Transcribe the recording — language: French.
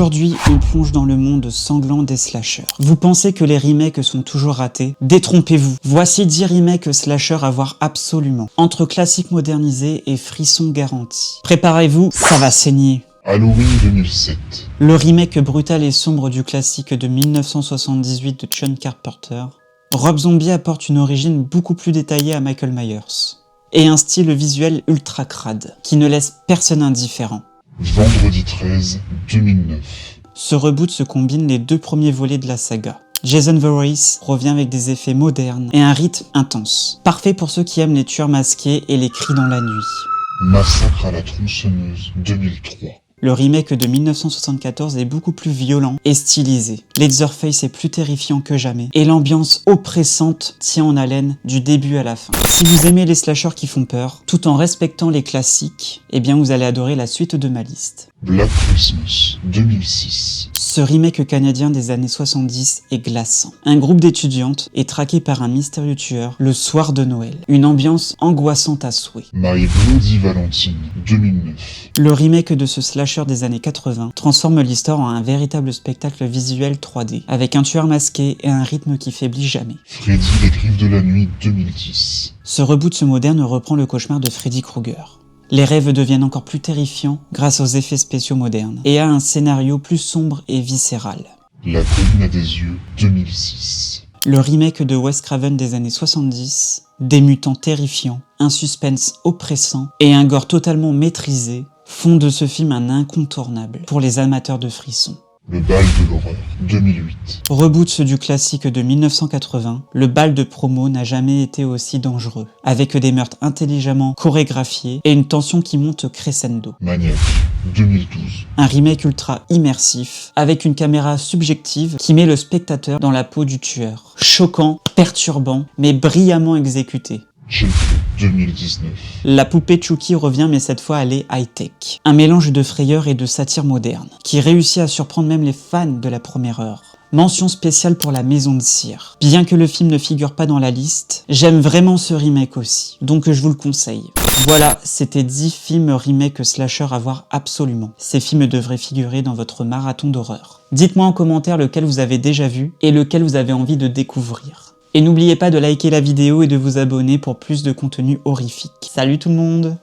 Aujourd'hui, on plonge dans le monde sanglant des slashers. Vous pensez que les remakes sont toujours ratés? Détrompez-vous. Voici 10 remakes slashers à voir absolument. Entre classiques modernisés et frissons garantis. Préparez-vous, ça va saigner. Halloween 2007. Le remake brutal et sombre du classique de 1978 de John Carpenter, Rob Zombie apporte une origine beaucoup plus détaillée à Michael Myers. Et un style visuel ultra crade, qui ne laisse personne indifférent. Vendredi 13 2009. Ce reboot se combine les deux premiers volets de la saga. Jason Voorhees revient avec des effets modernes et un rythme intense. Parfait pour ceux qui aiment les tueurs masqués et les cris dans la nuit. Massacre à la tronçonneuse 2003. Le remake de 1974 est beaucoup plus violent et stylisé. Leatherface est plus terrifiant que jamais, et l'ambiance oppressante tient en haleine du début à la fin. Si vous aimez les slashers qui font peur, tout en respectant les classiques, eh bien vous allez adorer la suite de ma liste. Black Christmas 2006. Ce remake canadien des années 70 est glaçant. Un groupe d'étudiantes est traqué par un mystérieux tueur le soir de Noël. Une ambiance angoissante à souhait. My Bloody Valentine 2009. Le remake de ce slasher des années 80 transforme l'histoire en un véritable spectacle visuel 3D, avec un tueur masqué et un rythme qui faiblit jamais. Freddy les Griffes de la Nuit 2010. Ce reboot moderne reprend le cauchemar de Freddy Krueger. Les rêves deviennent encore plus terrifiants grâce aux effets spéciaux modernes, et à un scénario plus sombre et viscéral. La colline à des yeux 2006. Le remake de Wes Craven des années 70, des mutants terrifiants, un suspense oppressant et un gore totalement maîtrisé font de ce film un incontournable pour les amateurs de frissons. Le bal de l'horreur 2008. Reboot du classique de 1980, le bal de promo n'a jamais été aussi dangereux, avec des meurtres intelligemment chorégraphiés et une tension qui monte crescendo. Maniac 2012. Un remake ultra immersif, avec une caméra subjective qui met le spectateur dans la peau du tueur. Choquant, perturbant, mais brillamment exécuté. Chucky 2019. La poupée Chucky revient, mais cette fois elle est high-tech. Un mélange de frayeur et de satire moderne, qui réussit à surprendre même les fans de la première heure. Mention spéciale pour La Maison de Cire. Bien que le film ne figure pas dans la liste, j'aime vraiment ce remake aussi, donc je vous le conseille. Voilà, c'était 10 films remake slasher à voir absolument. Ces films devraient figurer dans votre marathon d'horreur. Dites-moi en commentaire lequel vous avez déjà vu et lequel vous avez envie de découvrir. Et n'oubliez pas de liker la vidéo et de vous abonner pour plus de contenu horrifique. Salut tout le monde!